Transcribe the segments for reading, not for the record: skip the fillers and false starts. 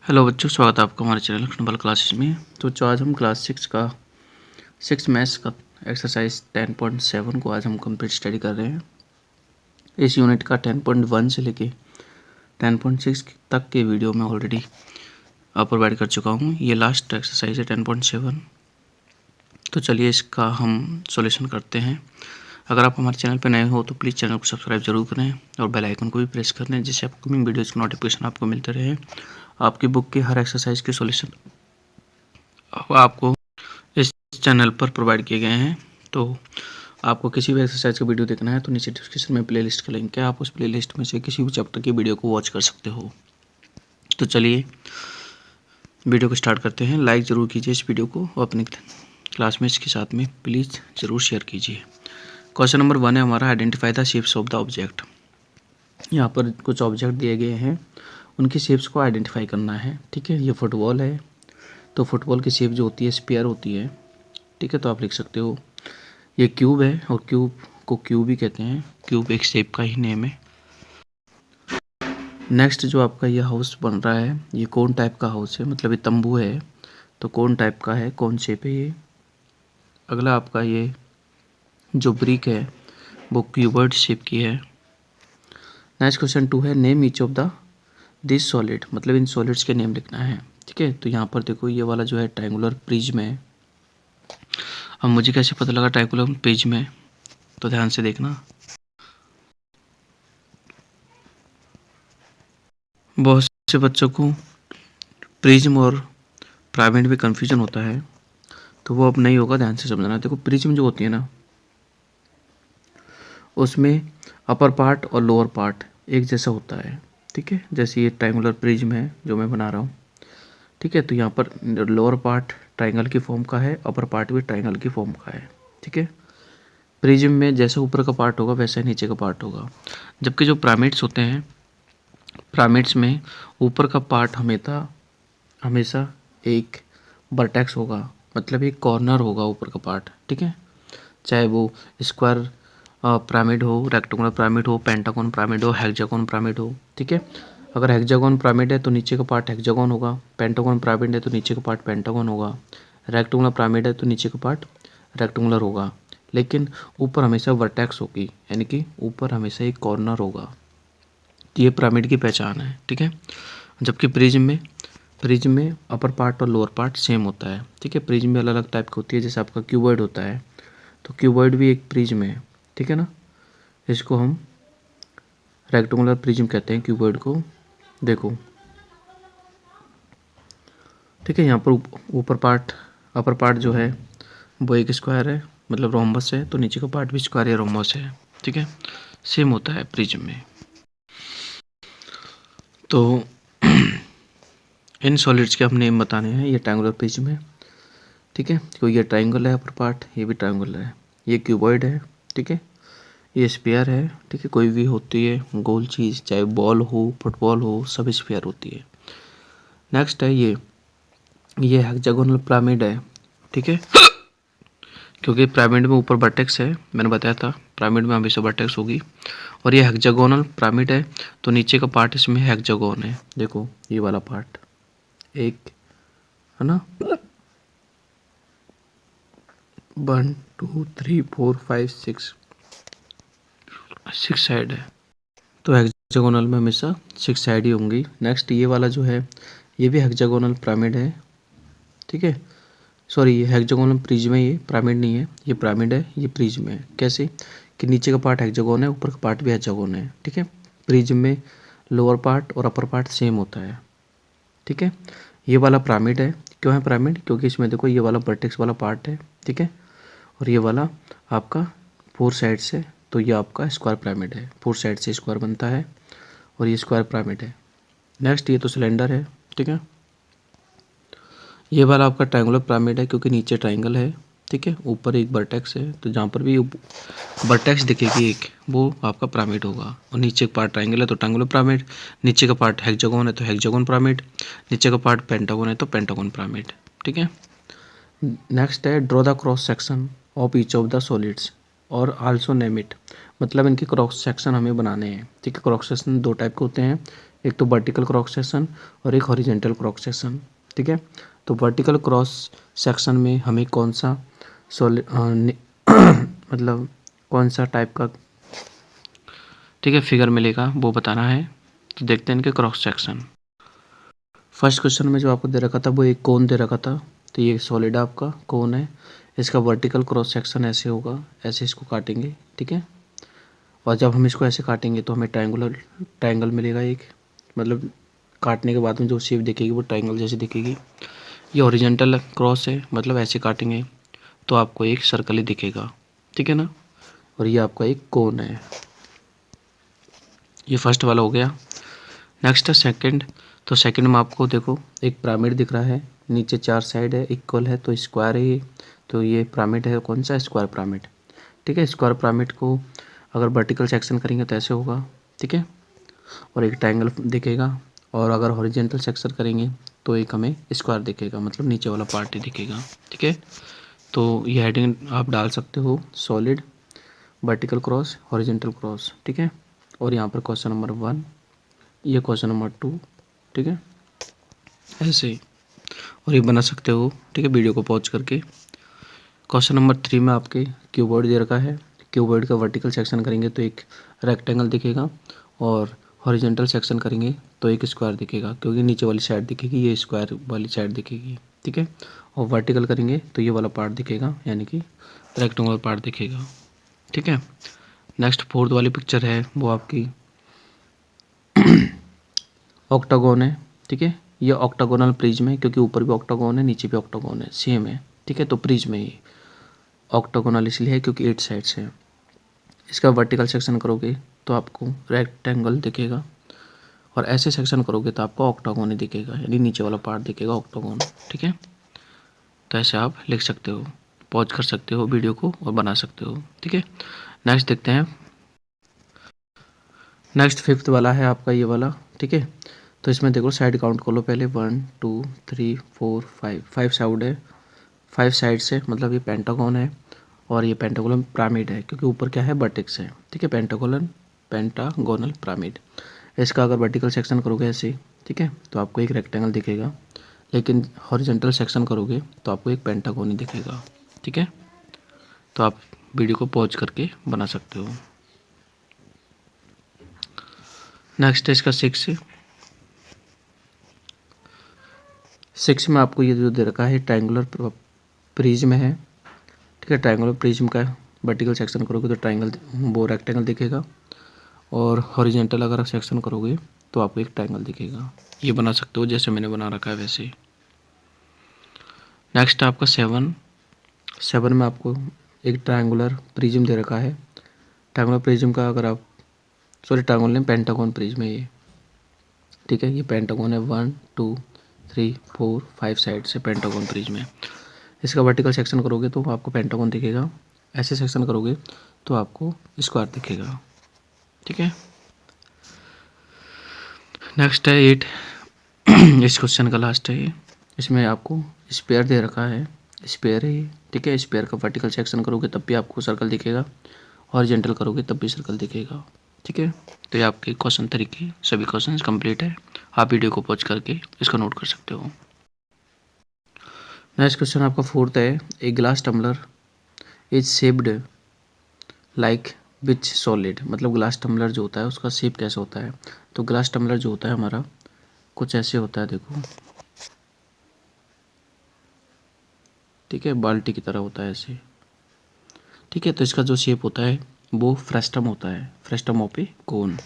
Hello बच्चों, स्वागत है आपका हमारे चैनल लखनऊ क्लासेस में। तो जो आज हम क्लास 6 मैथ्स का एक्सरसाइज 10.7 को आज हम कंप्लीट स्टडी कर रहे हैं। इस यूनिट का 10.1 से लेके 10.6 तक के वीडियो मैं ऑलरेडी प्रोवाइड कर चुका हूँ। ये लास्ट एक्सरसाइज है 10.7। तो चलिए इसका हम सॉल्यूशन करते हैं। अगर आप हमारे चैनल पर नए हो तो प्लीज़ चैनल को सब्सक्राइब जरूर करें और बेल आइकन को भी प्रेस कर लें, जिससे अपकमिंग वीडियोज़ की नोटिफिकेशन आपको मिलते रहे। आपकी बुक के हर एक्सरसाइज के सॉल्यूशन आपको इस चैनल पर प्रोवाइड किए गए हैं। तो आपको किसी भी एक्सरसाइज का वीडियो देखना है तो नीचे डिस्क्रिप्शन में प्लेलिस्ट का लिंक है, आप उस प्लेलिस्ट में से किसी भी चैप्टर की वीडियो को वॉच कर सकते हो। तो चलिए वीडियो को स्टार्ट करते हैं। लाइक ज़रूर कीजिए इस वीडियो को और अपने क्लासमेट्स के साथ में प्लीज़ ज़रूर शेयर कीजिए। क्वेश्चन नंबर 1 है हमारा, identify the shapes of the object. यहाँ पर कुछ ऑब्जेक्ट दिए गए हैं, उनकी शेप्स को आइडेंटिफाई करना है। ठीक है, ये फुटबॉल है तो फुटबॉल की शेप जो होती है स्फीयर होती है। ठीक है, तो आप लिख सकते हो। ये क्यूब है और क्यूब को क्यूब ही कहते हैं, क्यूब एक शेप का ही नेम है। नेक्स्ट जो आपका ये हाउस बन रहा है, ये कौन टाइप का हाउस है, मतलब ये तंबू है तो कौन टाइप का है, कौन शेप है ये। अगला आपका ये जो ब्रिक है वो क्यूबर्ड शेप की है। नेक्स्ट क्वेश्चन 2 है, name each of the this solid, मतलब इन सॉलिड्स के नेम लिखना है। ठीक है, तो यहाँ पर देखो ये वाला जो है ट्रायंगुलर प्रिज्म है। अब मुझे कैसे पता लगा ट्रायंगुलर प्रिज्म है, तो ध्यान से देखना। बहुत से बच्चों को प्रिज्म और पिरामिड में कंफ्यूजन होता है, तो वो अब नहीं होगा, ध्यान से समझना। देखो प्रिज्म जो होती है ना, उसमें अपर पार्ट और लोअर पार्ट एक जैसा होता है। ठीक है, जैसे ये ट्रायंगुलर प्रिज्म है जो मैं बना रहा हूँ। ठीक है, तो यहाँ पर लोअर पार्ट ट्रायंगल की फॉर्म का है, अपर पार्ट भी ट्रायंगल की फॉर्म का है। ठीक है, प्रिज्म में जैसा ऊपर का पार्ट होगा वैसा ही नीचे का पार्ट होगा। जबकि जो पिरामिड्स होते हैं, पिरामिड्स में ऊपर का पार्ट हमेशा एक वर्टेक्स होगा, मतलब एक कॉर्नर होगा ऊपर का पार्ट। ठीक है, चाहे वो स्क्वायर पिरामिड हो, रेक्टेंगुलर पिरामिड हो, पेंटागन पिरामिड हो, हेक्सागोन पिरामिड हो। ठीक है, अगर हेक्सागोन पिरामिड है तो नीचे का पार्ट हेक्सागोन होगा, पेंटागन पिरामिड है तो नीचे का पार्ट पेंटागन होगा, रेक्टेंगुलर पिरामिड है तो नीचे का पार्ट रेक्टेंगुलर होगा, लेकिन ऊपर हमेशा वर्टेक्स होगी, यानी कि ऊपर हमेशा एक कॉर्नर होगा। तो ये पिरामिड की पहचान है। ठीक है, जबकि प्रिज्म में अपर पार्ट और लोअर पार्ट सेम होता है। ठीक है, प्रिज्म में अलग अलग टाइप की होती है, जैसे आपका क्यूबॉइड होता है, तो क्यूबॉइड भी एक प्रिज्म है। ठीक है ना, इसको हम रेक्टेंगुलर प्रिज्म कहते हैं क्यूबॉइड को। देखो, ठीक है, यहाँ पर ऊपर पार्ट अपर पार्ट जो है वो एक स्क्वायर है, मतलब रोम्बस है, तो नीचे का पार्ट भी स्क्वायर या रोम्बस है। ठीक है, सेम होता है प्रिज्म में। तो इन सॉलिड्स के हम नेम बताने हैं। ये ट्रायंगुलर प्रिज्म है। ठीक है, तो ये ट्रायंगल है अपर पार्ट, ये भी ट्रायंगल है। ये क्यूबॉइड है। ठीक है, ये स्फीयर है। ठीक है, कोई भी होती है गोल चीज़, चाहे बॉल हो, फुटबॉल हो, सब स्फीयर होती है। नेक्स्ट है ये हेक्सागोनल पिरामिड है। ठीक है, क्योंकि पिरामिड में ऊपर वर्टेक्स है, मैंने बताया था पिरामिड में हमेशा वर्टेक्स होगी। और ये हेक्सागोनल पिरामिड है तो नीचे का पार्ट इसमें हेक्सागोन है। देखो ये वाला पार्ट एक है ना, 1 2 3 4 5 6 साइड है, तो हेक्सागोनल में हमेशा 6 साइड ही होंगी। नेक्स्ट ये वाला जो है ये भी हेक्सागोनल पिरामिड है। ठीक है, सॉरी ये हेक्सागोनल प्रिज्म है, ये पिरामिड नहीं है, ये पिरामिड है, ये प्रिज्म है। कैसे कि नीचे का पार्ट हेक्सागोन है, ऊपर का पार्ट भी हेक्सागोन है। ठीक है, प्रिज्म में लोअर पार्ट और अपर पार्ट सेम होता है। ठीक है, ये वाला पिरामिड है। क्यों है पिरामिड, क्योंकि इसमें देखो ये वाला वर्टेक्स वाला पार्ट है। ठीक है, और ये वाला आपका 4 साइड से, तो ये आपका स्क्वायर पिरामिड है, 4 साइड से स्क्वायर बनता है और ये स्क्वायर पिरामिड है। नेक्स्ट ये तो सिलेंडर है। ठीक है, ये वाला आपका ट्रायंगुलर पिरामिड है, क्योंकि नीचे ट्रायंगल है। ठीक है, ऊपर एक वर्टेक्स है, तो जहाँ पर भी वर्टेक्स दिखेगी एक, वो आपका पिरामिड होगा। और नीचे का पार्ट ट्रायंगल है तो ट्रायंगुलर पिरामिड, नीचे का पार्ट हेक्सागोन है तो हेक्सागोन पिरामिड, नीचे का पार्ट पेंटागोन है तो पेंटागोन पिरामिड। ठीक है, नेक्स्ट है draw the cross section of each of the solids और आल्सो नेम इट, मतलब इनके क्रॉस सेक्शन हमें बनाने हैं। ठीक है, क्रॉस सेक्शन 2 टाइप के होते हैं, एक तो वर्टिकल क्रॉस सेक्शन और एक हॉरिजेंटल क्रॉस सेक्शन, ठीक है। तो वर्टिकल क्रॉस सेक्शन में हमें कौन सा मतलब कौन सा टाइप का, ठीक है, फिगर मिलेगा वो बताना है। तो देखते हैं इनके क्रॉस सेक्शन। फर्स्ट क्वेश्चन में जो आपको दे रखा था वो एक कोन दे रखा था, तो ये सॉलिड आपका कोन है। इसका वर्टिकल क्रॉस सेक्शन ऐसे होगा, ऐसे इसको काटेंगे, ठीक है। और जब हम इसको ऐसे काटेंगे तो हमें ट्रायंगल मिलेगा एक, मतलब काटने के बाद में जो शेप दिखेगी वो ट्रायंगल जैसी दिखेगी। ये हॉरिजॉन्टल क्रॉस है, मतलब ऐसे काटेंगे तो आपको एक सर्कल ही दिखेगा, ठीक है ना। और ये आपका एक कोन है। ये फर्स्ट वाला हो गया। नेक्स्ट है सेकंड। तो सेकंड में आपको देखो एक पिरामिड दिख रहा है, नीचे 4 साइड है, इक्वल है, तो स्क्वायर है ये। तो ये पिरामिड है, कौन सा, स्क्वायर पिरामिड, ठीक है। स्क्वायर पिरामिड को अगर वर्टिकल सेक्शन करेंगे तो ऐसे होगा, ठीक है, और एक ट्रायंगल दिखेगा। और अगर हॉरिजॉन्टल सेक्शन करेंगे तो एक हमें स्क्वायर दिखेगा, मतलब नीचे वाला पार्ट ही दिखेगा, ठीक है। तो ये हेडिंग आप डाल सकते हो, solid, vertical cross, horizontal cross, ठीक है। और यहाँ पर क्वेश्चन नंबर 1, ये क्वेश्चन नंबर 2, ठीक है, ऐसे ही। और ये बना सकते हो, ठीक है, वीडियो को पॉज करके। क्वेश्चन नंबर 3 में आपके क्यूबॉइड दे रखा है। क्यूबॉइड का वर्टिकल सेक्शन करेंगे तो एक रेक्टेंगल दिखेगा, और हॉरिजॉन्टल सेक्शन करेंगे तो एक स्क्वायर दिखेगा, क्योंकि नीचे वाली साइड दिखेगी, ये स्क्वायर वाली साइड दिखेगी, ठीक है। और वर्टिकल करेंगे तो ये वाला पार्ट दिखेगा, यानी कि रेक्टेंगुलर पार्ट दिखेगा, ठीक है। नेक्स्ट फोर्थ वाली पिक्चर है वो आपकी ऑक्टागोन है, ठीक है। ये ऑक्टागोनल प्रिज्म है, क्योंकि ऊपर भी ऑक्टागोन है, नीचे भी ऑक्टागोन है, सेम है, ठीक है। तो प्रिज्म है ये, ऑक्टागोनल इसलिए है क्योंकि 8 साइड्स है। इसका वर्टिकल सेक्शन करोगे तो आपको रेक्टेंगल दिखेगा, और ऐसे सेक्शन करोगे तो आपको ऑक्टागोन ही दिखेगा, यानी नीचे वाला पार्ट दिखेगा ऑक्टागोन, ठीक है। तो ऐसे आप लिख सकते हो, पॉज कर सकते हो वीडियो को और बना सकते हो, ठीक है। नेक्स्ट देखते हैं। नेक्स्ट फिफ्थ वाला है आपका ये वाला, ठीक है। तो इसमें देखो साइड काउंट कर लो पहले, 1 2 3 4 5, 5 साइड है, 5 साइड से, मतलब ये पेंटागोन है। और ये पेंटागोनल पिरामिड है, क्योंकि ऊपर क्या है, वर्टेक्स है, ठीक है। Pentagonal pyramid. इसका अगर वर्टिकल सेक्शन करोगे ऐसे, ठीक है, तो आपको एक रेक्टेंगल दिखेगा, लेकिन हॉरिजॉन्टल सेक्शन करोगे तो आपको एक पेंटागोन ही दिखेगा, ठीक है। तो आप वीडियो को पॉज करके बना सकते हो। नेक्स्ट है इसका 6 में आपको ये जो दे रखा है ट्रायंगुलर प्रिज्म है, ठीक है। ट्रायंगुलर प्रिज्म का वर्टिकल सेक्शन करोगे तो ट्रायंगल, वो रेक्टेंगल दिखेगा, और हॉरिजॉन्टल अगर सेक्शन करोगे तो आपको एक ट्रायंगल दिखेगा। ये बना सकते हो जैसे मैंने बना रखा है वैसे। नेक्स्ट आपका 7 में आपको एक ट्रायंगुलर प्रिज्म दे रखा है। ट्रायंगुलर प्रिज्म का अगर आप, सॉरी ट्रायंगुलर नहीं, पेंटागोन प्रिज्म है ये, ठीक है। ये पेंटागोन है, 1 2 3 4 5 साइड से पेंटागोन प्रिज्म है। इसका वर्टिकल सेक्शन करोगे तो आपको पेंटागोन दिखेगा, ऐसे सेक्शन करोगे तो आपको स्क्वायर दिखेगा, ठीक है। नेक्स्ट है 8 इस क्वेश्चन का लास्ट है ये। इसमें आपको स्पेयर दे रखा है, स्पेयर है ये, ठीक है। स्पेयर का वर्टिकल सेक्शन करोगे तब भी आपको सर्कल दिखेगा, हॉरिजॉन्टल करोगे तब भी सर्कल दिखेगा, ठीक है। तो ये आपके क्वेश्चन तरीके सभी क्वेश्चन कंप्लीट है। आप वीडियो को पॉज करके इसको नोट कर सकते हो। नेक्स्ट क्वेश्चन आपका 4th है, a glass tumbler is shaped like which solid, मतलब ग्लास टम्बलर जो होता है उसका शेप कैसे होता है। तो ग्लास टम्बलर जो होता है हमारा कुछ ऐसे होता है, देखो, ठीक है, बाल्टी की तरह होता है ऐसे, ठीक है। तो इसका जो शेप होता है वो फ्रेस्टम होता है, फ्रेस्टम ऑफ ए कोन,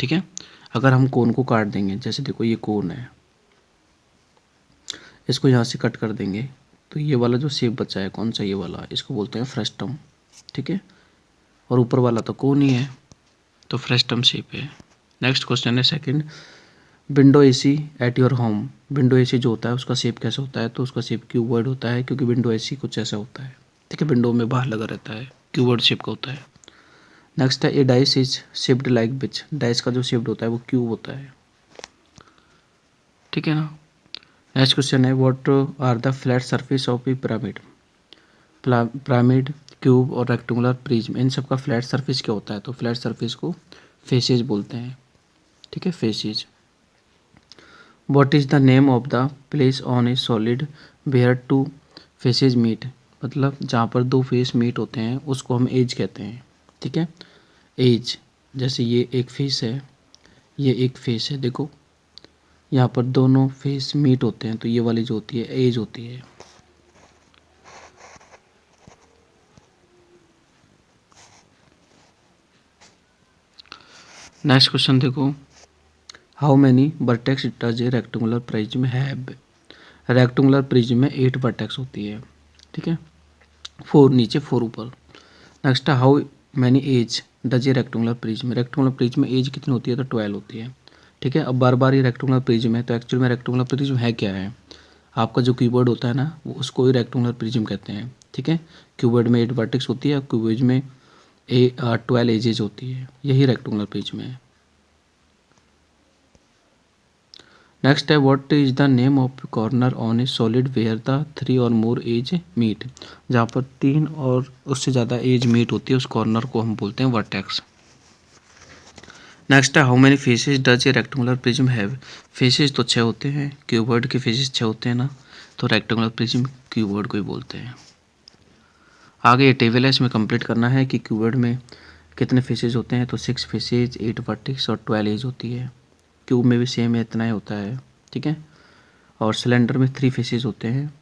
ठीक है। अगर हम कोन को काट देंगे, जैसे देखो ये कोन है, इसको यहाँ से कट कर देंगे तो ये वाला जो शेप बचा है, कौन सा, ये वाला, इसको बोलते हैं फ्रेस्टम, ठीक है। और ऊपर वाला तो कोन ही है, तो फ्रेस्टम शेप है। नेक्स्ट क्वेश्चन है second, window AC at your home. Window AC जो होता है उसका शेप कैसे होता है, तो उसका शेप क्यूबॉइड होता है, क्योंकि विंडो एसी कुछ ऐसा होता है, ठीक है, विंडो में बाहर लगा रहता है, क्यूबॉइड शेप का होता है। नेक्स्ट है a dice is shaped like which. Dice का जो शेप होता है वो क्यूब होता है, ठीक है ना। नेक्स्ट क्वेश्चन है what are the flat surface of a pyramid. Pyramid, cube और रेक्टेंगुलर प्रिज्म, इन सब का फ्लैट सरफेस क्या होता है, तो फ्लैट सरफेस को फेसेज बोलते हैं, ठीक है, faces. What is the name of the place on a solid where two faces meet, मतलब जहाँ पर दो फेस मीट होते हैं उसको हम एज कहते हैं। ठीक है, एज, जैसे ये एक फेस है, ये एक फेस है, देखो यहाँ पर दोनों फेस मीट होते हैं तो ये वाली जो होती है एज होती है। नेक्स्ट क्वेश्चन देखो, how many vertex does a rectangular prism have. Rectangular prism में 8 वर्टेक्स होती है। ठीक है, 4 नीचे 4 ऊपर। नेक्स्ट है how many edge does a rectangular prism. Rectangular prism में एज कितनी होती है, तो 12 होती है। ठीक है, अब बार बार ये रेक्टेंगुलर प्रिज्म है तो एक्चुअल में रेक्टेंगुलर प्रिज्म है क्या है, आपका जो कीवर्ड होता है ना वो उसको ही रेक्टेंगुलर प्रिज्म कहते हैं। ठीक है, क्यूबर्ड में 8 वर्टेक्स होती है, क्यूबेज में 12 एजेज होती है, यही रेक्टेंगुलर प्रिज्म है। नेक्स्ट है what is the name of corner on a solid where the 3 और मोर एज मीट। जहाँ पर 3 और उससे ज़्यादा एज मीट होती है उस कॉर्नर को हम बोलते हैं वर्टेक्स। नेक्स्ट है how many faces does a rectangular prism have. Faces तो 6 होते हैं, क्यूबर्ड के फेसेस 6 होते हैं ना, तो रेक्टेंगुलर प्रिज्म क्यूबर्ड को ही बोलते हैं। आगे ये टेबल है, इसमें कंप्लीट करना है कि क्यूबर्ड में कितने फेसेस होते हैं, तो 6 फेसेस, 8 वर्टेक्स और 12 एज होती है। क्यूब में भी सेम है, इतना ही होता है। ठीक है, और सिलेंडर में 3 फेसेस होते हैं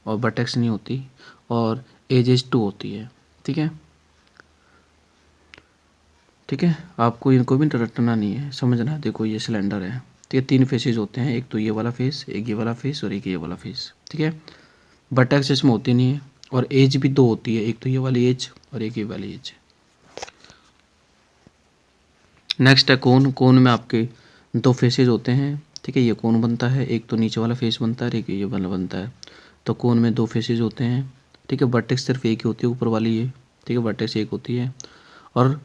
और वर्टेक्स नहीं होती, और एजेस 2 होती है। ठीक है, ठीक है, आपको इनको भी रटना नहीं है, समझना। देखो ये सिलेंडर है, ठीक है, 3 फेसेस होते हैं, एक तो ये वाला फेस, एक ये वाला फेस और एक ये वाला फेस। ठीक है, वर्टेक्स इसमें होती नहीं है, और एज भी 2 होती है, एक तो ये वाली एज और एक ये वाली एज। नेक्स्ट है कोन। कोन में आपके 2 फेसेस होते हैं। ठीक है, ये कोन बनता है, एक तो नीचे वाला फेस बनता है, एक ये वाला बनता है, तो कोन में 2 फेसेस होते हैं। ठीक है, वर्टेक्स सिर्फ एक ही होती है, ऊपर वाली ये। ठीक है, वर्टेक्स एक होती है, और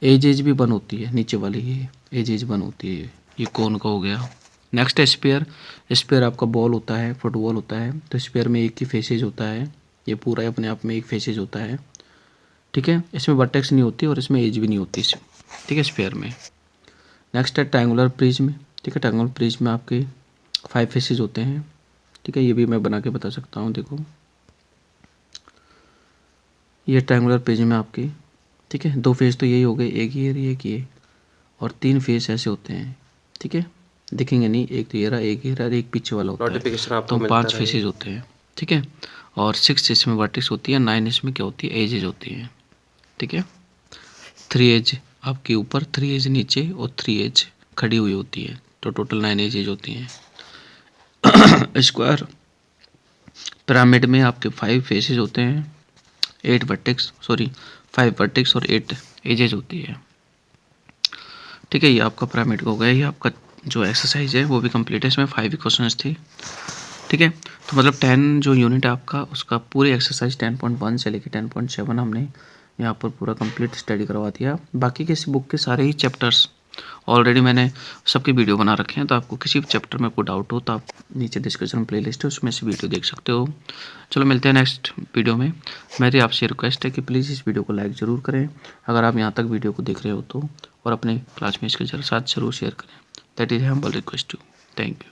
एज भी 1 होती है, नीचे वाली ये एज 1 होती है। ये कोन का हो गया। नेक्स्ट है स्पेयर। स्पेयर आपका बॉल होता है, फुटबॉल होता है, तो स्पेयर में एक ही फेसेज होता है, ये पूरा अपने आप में एक फेसेज होता है। ठीक है, इसमें वर्टेक्स नहीं होती और इसमें एज भी नहीं होती इसमें। ठीक है, स्पेयर में। नेक्स्ट है ट्रायंगुलर प्रिज्म। ठीक है, ट्रायंगुलर प्रिज्म में आपके 5 फेसेज होते हैं। ठीक है, ये भी मैं बना के बता सकता हूँ, देखो ये ट्रायंगुलर प्रिज्म है आपकी। ठीक है, 2 फेस तो यही हो गए, एक ये एक ये, और 3 फेस ऐसे होते हैं। ठीक है, दिखेंगे नहीं, एक तो ये रहा, एक ये रहा, एक पीछे वाला होता है, तो 5 फेसेज होते हैं। ठीक है, और 6 इसमें वर्टेक्स होती है, 9 इसमें क्या होती है, एजेज होती है। ठीक है, 3 एज आपके ऊपर, 3 एज नीचे और 3 एज खड़ी हुई होती है, तो टोटल 9 एजेज होती हैं। स्क्वायर पिरामिड में आपके 5 फेसेज होते हैं, 5 वर्टेक्स और 8 एजेज होती है। ठीक है, ये आपका पिरामिड हो गया। ये आपका जो एक्सरसाइज है वो भी कंप्लीट है, इसमें 5 ही क्वेश्चंस थे। ठीक है, तो मतलब 10 जो यूनिट है आपका, उसका पूरी एक्सरसाइज 10.1 से लेकर 10.7 हमने यहाँ पर पूरा कंप्लीट स्टडी करवा दिया। बाकी के इस बुक के सारे ही चैप्टर्स ऑलरेडी मैंने सबके वीडियो बना रखे हैं, तो आपको किसी भी चैप्टर में कोई डाउट हो तो आप नीचे डिस्क्रिप्शन में प्लेलिस्ट है, उसमें से वीडियो देख सकते हो। चलो मिलते हैं नेक्स्ट वीडियो में। मेरी आपसे रिक्वेस्ट है कि प्लीज़ इस वीडियो को लाइक ज़रूर करें अगर आप यहाँ तक वीडियो को देख रहे हो तो, और अपने क्लासमेट्स के साथ ज़रूर शेयर करें। That is humble request to. Thank you.